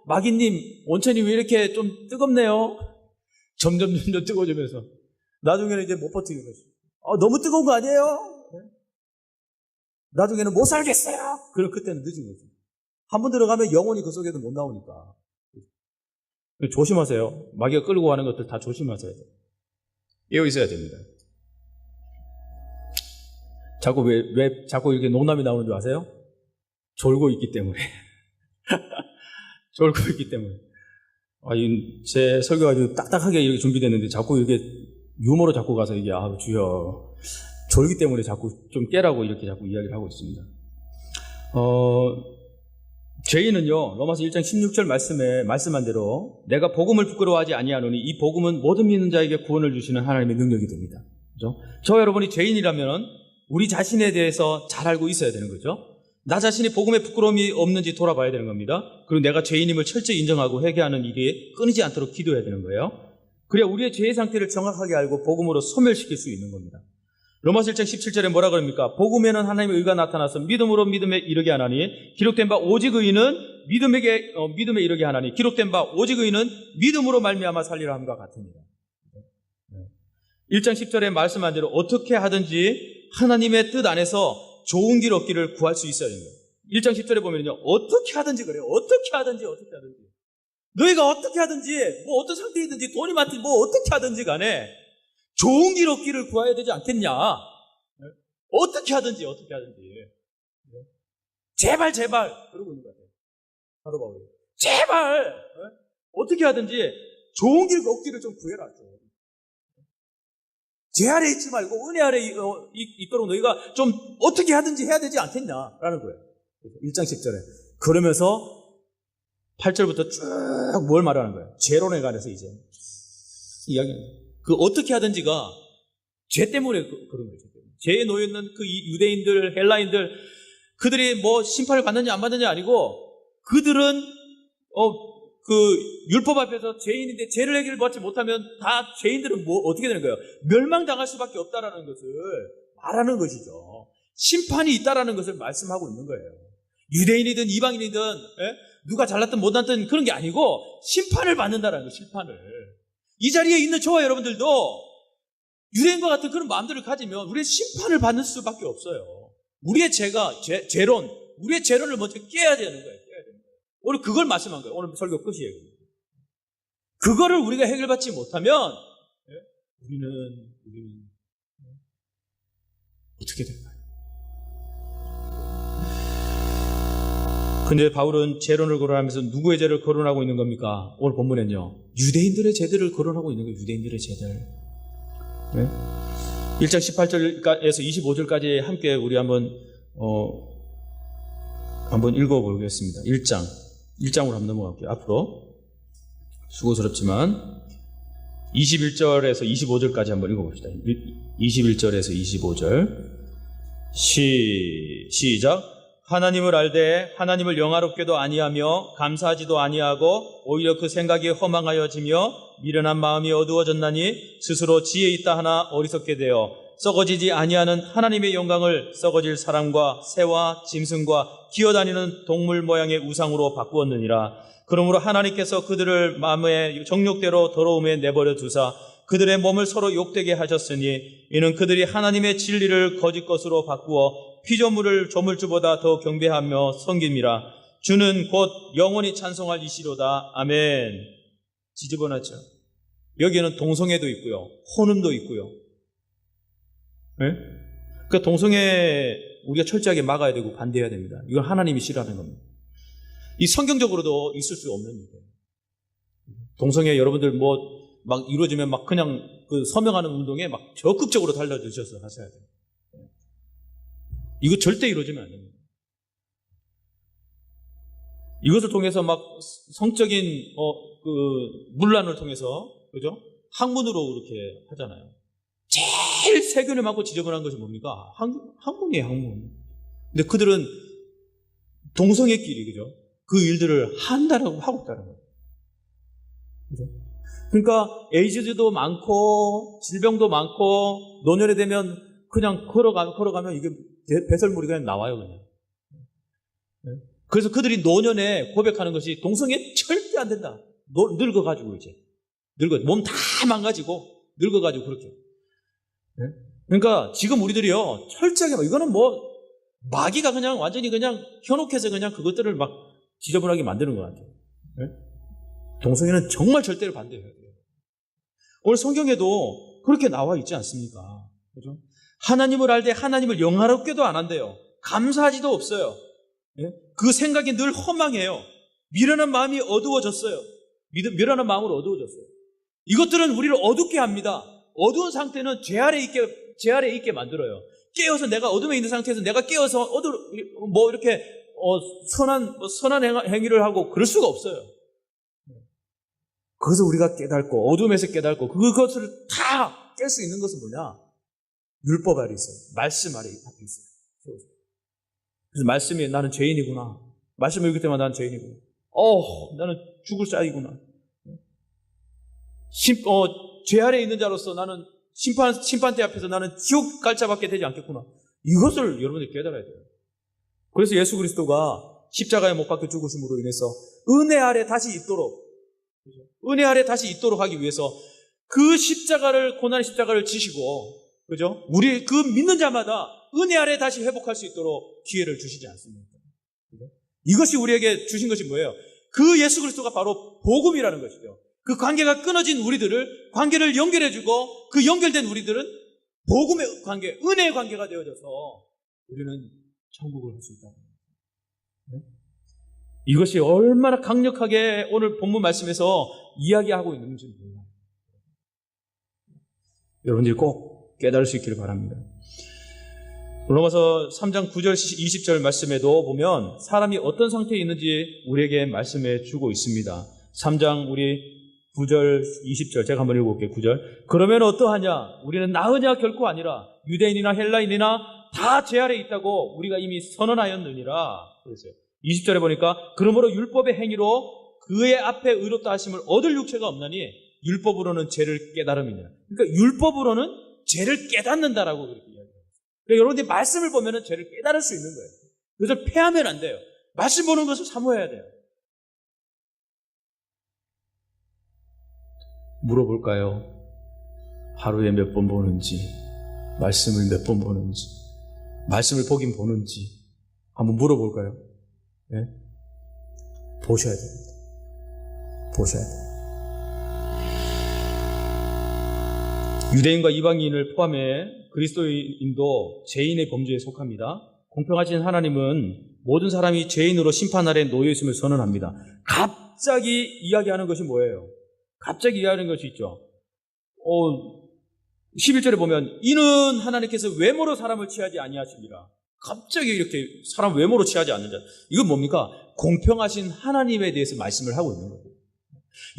마귀님 온천이 왜 이렇게 좀 뜨겁네요? 점점 뜨거워지면서 나중에는 이제 못 버티는 거죠. 너무 뜨거운 거 아니에요? 네? 나중에는 못 살겠어요. 그럼 그때는 늦은 거죠. 한 번 들어가면 영원히 그 속에도 못 나오니까. 조심하세요. 마귀가 끌고 가는 것들 다 조심하셔야 돼요. 깨어 있어야 됩니다. 자꾸 왜 자꾸 이렇게 농담이 나오는 줄 아세요? 졸고 있기 때문에. 졸고 있기 때문에. 제 설교가 아주 딱딱하게 이렇게 준비됐는데 자꾸 이렇게 유머로 자꾸 가서 이게 주여 졸기 때문에 자꾸 좀 깨라고 이렇게 자꾸 이야기를 하고 있습니다. 죄인은요, 로마서 1장 16절 말씀에 말씀한 대로 내가 복음을 부끄러워하지 아니하노니 이 복음은 모든 믿는 자에게 구원을 주시는 하나님의 능력이 됩니다. 그죠? 저와 여러분이 죄인이라면 우리 자신에 대해서 잘 알고 있어야 되는 거죠. 나 자신이 복음에 부끄러움이 없는지 돌아봐야 되는 겁니다. 그리고 내가 죄인임을 철저히 인정하고 회개하는 일이 끊이지 않도록 기도해야 되는 거예요. 그래야 우리의 죄의 상태를 정확하게 알고 복음으로 소멸시킬 수 있는 겁니다. 로마서 1장 17절에 뭐라 그럽니까? 복음에는 하나님의 의가 나타나서 믿음으로 믿음에 이르게 하나니 기록된 바 오직 의인은 믿음에 이르게 하나니 기록된 바 오직 의인은 믿음으로 말미암아 살리라 함과 같습니다. 1장 10절에 말씀한 대로 어떻게 하든지 하나님의 뜻 안에서 좋은 길 얻기를 구할 수 있어야 됩니다. 1장 10절에 보면요, 어떻게 하든지 그래요. 어떻게 하든지. 너희가 어떻게 하든지, 뭐 어떤 상태에 있든지, 돈이 많든지, 뭐 어떻게 하든지 간에 좋은 길 얻기를 구해야 되지 않겠냐. 어떻게 하든지. 제발. 그러고 있는 것 같아요. 사도 바울이. 제발! 어떻게 하든지 좋은 길 얻기를 좀 구해라. 죄 아래 있지 말고 은혜 아래 있도록 너희가 좀 어떻게 하든지 해야 되지 않겠냐라는 거예요. 1장 10절에. 그러면서 8절부터 쭉 뭘 말하는 거예요? 죄론에 관해서 이제 이야기합니다. 그 어떻게 하든지가 죄 때문에 그런 거죠. 죄에 놓여있는 그 유대인들, 헬라인들, 그들이 뭐 심판을 받느냐 안 받느냐 아니고 그들은 그 율법 앞에서 죄인인데 죄를 해결받지 못하면 다 죄인들은 뭐 어떻게 되는 거예요? 멸망당할 수밖에 없다라는 것을 말하는 것이죠. 심판이 있다라는 것을 말씀하고 있는 거예요. 유대인이든 이방인이든 누가 잘났든 못났든 그런 게 아니고 심판을 받는다라는 거예요. 심판을. 이 자리에 있는 저와 여러분들도 유대인과 같은 그런 마음들을 가지면 우리의 심판을 받는 수밖에 없어요. 우리의 죄론, 우리의 죄론을 먼저 깨야 되는 거예요. 오늘 그걸 말씀한 거예요. 오늘 설교 끝이에요. 그거를 우리가 해결받지 못하면 우리는 어떻게 될까요? 근데 바울은 죄론을 거론하면서 누구의 죄를 거론하고 있는 겁니까? 오늘 본문에는요, 유대인들의 죄들을 거론하고 있는 거예요. 유대인들의 죄들. 네? 1장 18절에서 25절까지 함께 우리 한번 읽어보겠습니다. 1장으로 한번 넘어갈게요. 앞으로 수고스럽지만 21절에서 25절까지 한번 읽어봅시다. 21절에서 25절 시작. 하나님을 알되 하나님을 영화롭게도 아니하며 감사하지도 아니하고 오히려 그 생각이 허망하여지며 미련한 마음이 어두워졌나니 스스로 지혜 있다 하나 어리석게 되어 썩어지지 아니하는 하나님의 영광을 썩어질 사람과 새와 짐승과 기어다니는 동물 모양의 우상으로 바꾸었느니라. 그러므로 하나님께서 그들을 마음의 정욕대로 더러움에 내버려 두사 그들의 몸을 서로 욕되게 하셨으니 이는 그들이 하나님의 진리를 거짓 것으로 바꾸어 피조물을 조물주보다 더 경배하며 섬깁니다. 주는 곧 영원히 찬송할 이시로다. 아멘. 지저분하죠. 여기에는 동성애도 있고요, 혼음도 있고요. 네? 그 동성애 우리가 철저하게 막아야 되고 반대해야 됩니다. 이건 하나님이 싫어하는 겁니다. 이 성경적으로도 있을 수 없는 일이에요. 동성애 여러분들 막 이루어지면 막 그냥 그 서명하는 운동에 막 적극적으로 달려드셔서 하셔야 돼요. 이거 절대 이루어지면 안 됩니다. 이것을 통해서 막 성적인 문란을 통해서, 그죠? 학문으로 그렇게 하잖아요. 제일 세균이 많고 지저분한 것이 뭡니까? 학문이에요, 학문. 근데 그들은 동성애끼리, 그죠? 그 일들을 한다라고 하고 있다는 거예요. 그죠? 그러니까 에이즈도 많고 질병도 많고 노년에 되면 그냥 걸어가면 이게 배설물이 그냥 나와요, 그냥. 그래서 그들이 노년에 고백하는 것이 동성애 절대 안 된다. 늙어가지고 이제 몸 다 망가지고 늙어가지고 그렇게. 그러니까 지금 우리들이요 철저하게 이거는 뭐 마귀가 그냥 완전히 그냥 현혹해서 그냥 그것들을 막 지저분하게 만드는 것 같아요. 동성애는 정말 절대로 반대해야 돼요. 오늘 성경에도 그렇게 나와 있지 않습니까? 그죠? 하나님을 알 때 하나님을 영화롭게도 안 한대요. 감사하지도 없어요. 그 생각이 늘 허망해요. 미련한 마음이 어두워졌어요. 미련한 마음으로 어두워졌어요. 이것들은 우리를 어둡게 합니다. 어두운 상태는 죄 아래 있게 만들어요. 깨어서 내가 어둠에 있는 상태에서 내가 깨어서 이렇게 선한 행위를 하고 그럴 수가 없어요. 그래서 우리가 깨닫고 어둠에서 깨닫고 그것을 다 깰 수 있는 것은 뭐냐? 율법 아래 있어요. 말씀 아래 앞에 있어요. 그래서 말씀이 나는 죄인이구나. 말씀을 읽을 때마다 나는 죄인이구나. 나는 죽을 짝이구나. 죄 아래 있는 자로서 나는 심판대 앞에서 나는 지옥 갈 자밖에 되지 않겠구나. 이것을 여러분들이 깨달아야 돼요. 그래서 예수 그리스도가 십자가에 못 박혀 죽으심으로 인해서 은혜 아래 다시 있도록, 은혜 아래 다시 있도록 하기 위해서 그 고난의 십자가를 지시고, 그죠? 우리 그 믿는 자마다 은혜 아래 다시 회복할 수 있도록 기회를 주시지 않습니까? 그죠? 이것이 우리에게 주신 것이 뭐예요? 그 예수 그리스도가 바로 복음이라는 것이죠. 그 관계가 끊어진 우리들을 관계를 연결해주고 그 연결된 우리들은 복음의 관계, 은혜의 관계가 되어져서 우리는 천국을 할 수 있다. 이것이 얼마나 강력하게 오늘 본문 말씀에서 이야기하고 있는지 몰라요. 여러분들이 꼭 깨달을 수 있기를 바랍니다. 로마서 3장 9절 20절 말씀에도 보면 사람이 어떤 상태에 있는지 우리에게 말씀해 주고 있습니다. 3장 우리 9절 20절 제가 한번 읽어볼게요. 9절 그러면 어떠하냐? 우리는 나으냐? 결코 아니라 유대인이나 헬라인이나 다 죄 아래 있다고 우리가 이미 선언하였느니라 그랬어요. 20절에 보니까 그러므로 율법의 행위로 그의 앞에 의롭다 하심을 얻을 육체가 없나니 율법으로는 죄를 깨달음이니라. 그러니까 율법으로는 죄를 깨닫는다라고 그렇게 이야기해요. 그러니까 여러분들이 말씀을 보면은 죄를 깨달을 수 있는 거예요. 그래서 패하면 안 돼요. 말씀 보는 것을 사모해야 돼요. 물어볼까요? 하루에 몇 번 보는지, 말씀을 몇 번 보는지, 말씀을 보긴 보는지 한번 물어볼까요? 네? 보셔야 됩니다. 보셔야 돼요. 유대인과 이방인을 포함해 그리스도인도 죄인의 범주에 속합니다. 공평하신 하나님은 모든 사람이 죄인으로 심판 아래 놓여 있음을 선언합니다. 갑자기 이야기하는 것이 뭐예요? 갑자기 이야기하는 것이 있죠. 11절에 보면 이는 하나님께서 외모로 사람을 취하지 아니하십니다. 갑자기 이렇게 사람 외모로 취하지 않는 자. 이건 뭡니까? 공평하신 하나님에 대해서 말씀을 하고 있는 거예요.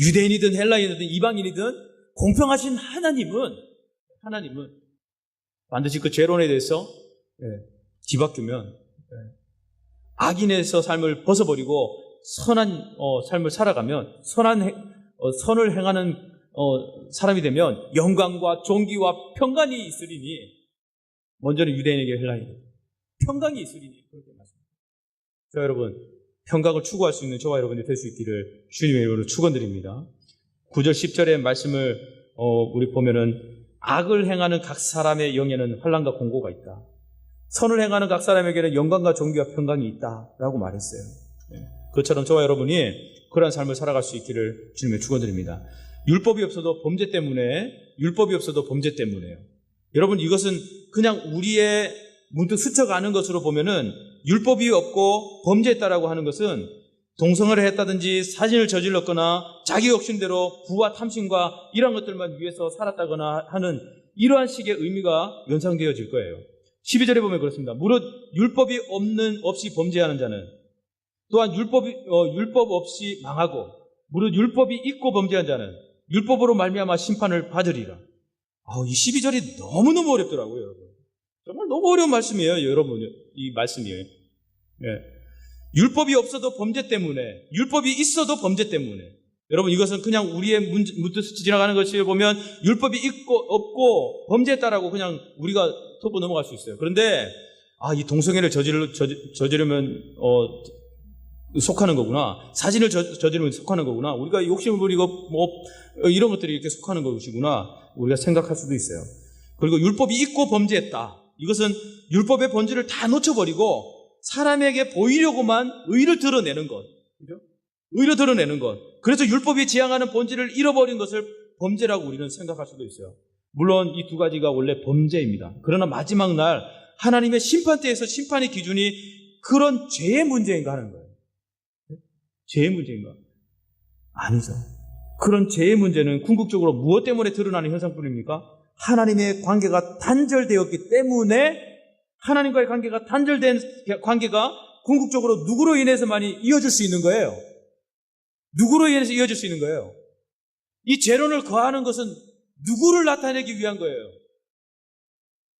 유대인이든 헬라인이든 이방인이든 공평하신 하나님은 반드시 그 죄론에 대해서 뒤바뀌면 악인에서 삶을 벗어버리고 선한 삶을 살아가면 선을 행하는 사람이 되면 영광과 존귀와 평강이 있으리니 먼저는 유대인에게 헬라인에게 평강이 있으리니 그렇게 말씀합니다. 자 여러분 평강을 추구할 수 있는 저와 여러분이 될 수 있기를 주님의 이름으로 축원드립니다. 9절 10절의 말씀을 우리 보면은 악을 행하는 각 사람의 영에는 환난과 공고가 있다. 선을 행하는 각 사람에게는 영광과 존귀와 평강이 있다라고 말했어요. 그것처럼 저와 여러분이 그러한 삶을 살아갈 수 있기를 주님의 축원드립니다. 율법이 없어도 범죄 때문에요. 여러분 이것은 그냥 우리의 문득 스쳐가는 것으로 보면은 율법이 없고 범죄했다라고 하는 것은 동성애를 했다든지 사진을 저질렀거나 자기 욕심대로 부와 탐심과 이런 것들만 위해서 살았다거나 하는 이러한 식의 의미가 연상되어질 거예요. 12절에 보면 그렇습니다. 무릇 율법이 없이 범죄하는 자는 또한 율법 없이 망하고 무릇 율법이 있고 범죄한 자는 율법으로 말미암아 심판을 받으리라. 이 12절이 너무너무 어렵더라고요, 여러분. 정말 너무 어려운 말씀이에요, 여러분. 이 말씀이에요. 예. 율법이 없어도 범죄 때문에, 율법이 있어도 범죄 때문에. 여러분, 이것은 그냥 우리의 문득 지나가는 것을 보면 율법이 있고 없고 범죄했다라고 그냥 우리가 덮고 넘어갈 수 있어요. 그런데 이 동성애를 저지르면 속하는 거구나. 사진을 저지르면 속하는 거구나. 우리가 욕심을 부리고 이런 것들이 이렇게 속하는 것이구나. 우리가 생각할 수도 있어요. 그리고 율법이 있고 범죄했다. 이것은 율법의 본질을 다 놓쳐버리고 사람에게 보이려고만 의를 드러내는 것. 그죠? 의를 드러내는 것. 그래서 율법이 지향하는 본질을 잃어버린 것을 범죄라고 우리는 생각할 수도 있어요. 물론 이 두 가지가 원래 범죄입니다. 그러나 마지막 날 하나님의 심판대에서 심판의 기준이 그런 죄의 문제인가 하는 거예요. 죄의 문제인가? 아니죠. 그런 죄의 문제는 궁극적으로 무엇 때문에 드러나는 현상뿐입니까? 하나님의 관계가 단절되었기 때문에 하나님과의 관계가 단절된 관계가 궁극적으로 누구로 인해서만이 이어질 수 있는 거예요. 누구로 인해서 이어질 수 있는 거예요. 이 재론을 거하는 것은 누구를 나타내기 위한 거예요?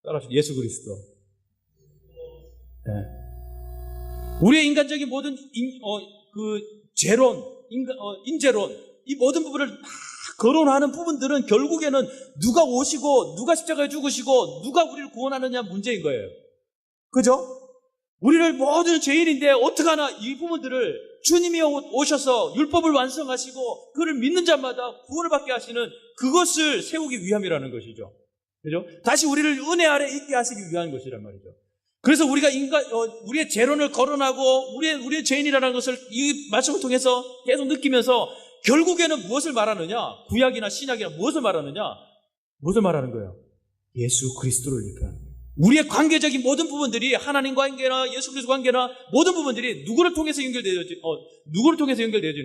따라서 예수 그리스도. 네. 우리의 인간적인 모든 재론, 인재론, 이 모든 부분을 막 거론하는 부분들은 결국에는 누가 오시고 누가 십자가에 죽으시고 누가 우리를 구원하느냐 문제인 거예요. 그죠? 우리를 모든 죄인인데 어떡하나 이 부분들을 주님이 오셔서 율법을 완성하시고 그를 믿는 자마다 구원을 받게 하시는 그것을 세우기 위함이라는 것이죠. 그죠? 다시 우리를 은혜 아래 있게 하시기 위한 것이란 말이죠. 그래서 우리가 우리의 재론을 거론하고 우리의 죄인이라는 것을 이 말씀을 통해서 계속 느끼면서 결국에는 무엇을 말하느냐? 구약이나 신약이나 무엇을 말하느냐? 무엇을 말하는 거예요? 예수 그리스도를 얘기하는 거예요. 우리의 관계적인 모든 부분들이 하나님과 관계나 예수 그리스도 관계나 모든 부분들이 누구를 통해서 연결되어지는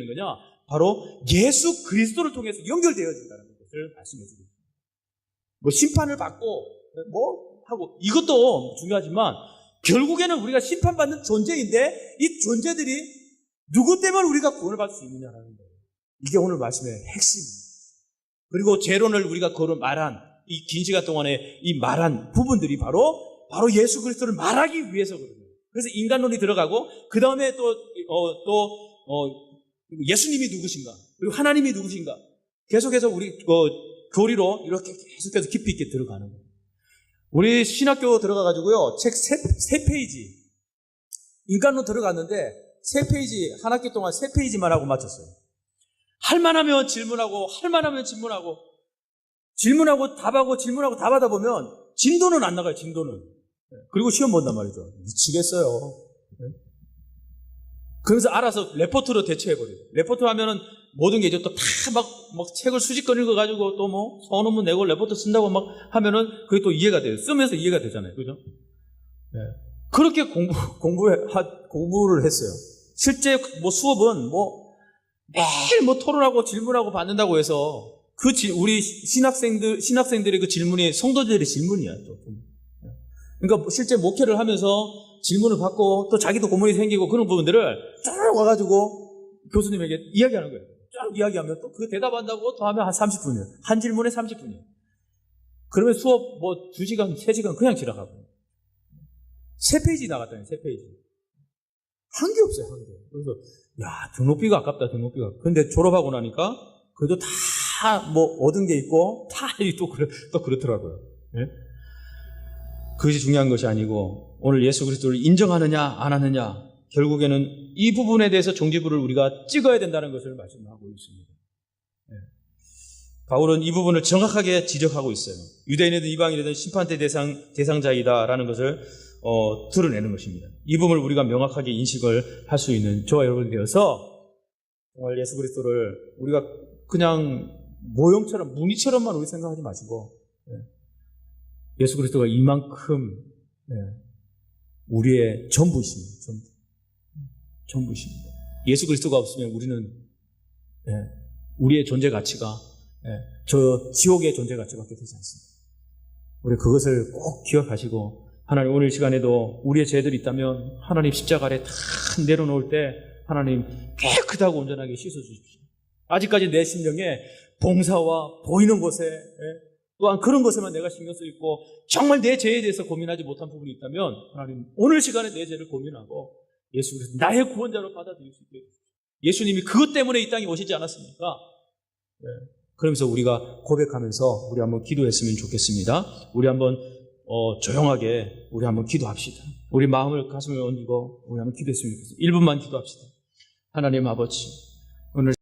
거냐? 바로 예수 그리스도를 통해서 연결되어진다는 것을 말씀해 주고 있습니다. 심판을 받고 하고 이것도 중요하지만 결국에는 우리가 심판받는 존재인데 이 존재들이 누구 때문에 우리가 구원을 받을 수 있느냐라는 거예요. 이게 오늘 말씀의 핵심입니다. 그리고 재론을 우리가 말한 이 긴 시간 동안에 이 말한 부분들이 바로 예수 그리스도를 말하기 위해서 그런 거예요. 그래서 인간론이 들어가고 그 다음에 또 예수님이 누구신가 그리고 하나님이 누구신가 계속해서 우리 교리로 이렇게 계속해서 깊이 있게 들어가는 거예요. 우리 신학교 들어가가지고요 책 3페이지 인간론 들어갔는데 3페이지 한 학기 동안 3페이지만 하고 마쳤어요. 할만하면 질문하고 답하고 질문하고 답하다 보면 진도는 안 나가요. 진도는. 그리고 시험 본단 말이죠. 미치겠어요. 그래서 알아서 레포트로 대체해버려요. 레포트 하면은 모든 게 이제 또 다 막 책을 수십 권 읽어가지고 또 서론문 내고 레포트 쓴다고 막 하면은 그게 또 이해가 돼요. 쓰면서 이해가 되잖아요. 그죠? 네. 그렇게 공부를 했어요. 실제 수업은 매일 토론하고 질문하고 받는다고 해서 우리 신학생들의 그 질문이 성도들의 질문이야, 또. 그러니까 실제 목회를 하면서 질문을 받고 또 자기도 고문이 생기고 그런 부분들을 쭉 와가지고 교수님에게 이야기하는 거예요. 쭉 이야기하면 또 그 대답한다고 더 하면 한 30분이에요. 한 질문에 30분이에요. 그러면 수업 2시간, 3시간 그냥 지나가고. 3페이지 나갔다니, 3페이지. 한 게 없어요, 한 게. 그래서, 등록비가 아깝다, 등록비가. 근데 졸업하고 나니까 그래도 다 얻은 게 있고 다 또 그렇더라고요. 예? 그것이 중요한 것이 아니고 오늘 예수 그리스도를 인정하느냐 안 하느냐 결국에는 이 부분에 대해서 종지부를 우리가 찍어야 된다는 것을 말씀하고 있습니다. 예. 바울은 이 부분을 정확하게 지적하고 있어요. 유대인이든 이방인이든 심판대 대상자이다라는 것을 드러내는 것입니다. 이 부분을 우리가 명확하게 인식을 할 수 있는 저와 여러분이 되어서 정말 예수 그리스도를 우리가 그냥 모형처럼 무늬처럼만 우리 생각하지 마시고 예수 그리스도가 이만큼 우리의 전부이십니다. 전부이십니다. 예수 그리스도가 없으면 우리는 우리의 존재 가치가 저 지옥의 존재 가치밖에 되지 않습니다. 우리 그것을 꼭 기억하시고 하나님 오늘 시간에도 우리의 죄들이 있다면 하나님 십자가 아래 다 내려놓을 때 하나님 깨끗하고 온전하게 씻어주십시오. 아직까지 내 심령에 봉사와 보이는 것에 또한 그런 것에만 내가 신경 쓰고 있고 정말 내 죄에 대해서 고민하지 못한 부분이 있다면 하나님 오늘 시간에 내 죄를 고민하고 예수 그리스도 나의 구원자로 받아들일 수 있게 해주십시오. 예수님이 그것 때문에 이 땅에 오시지 않았습니까? 그러면서 우리가 고백하면서 우리 한번 기도했으면 좋겠습니다. 우리 한번 조용하게 우리 한번 기도합시다. 우리 마음을 가슴에 얹고 우리 한번 기도했으면 좋겠습니다. 1분만 기도합시다. 하나님 아버지, 오늘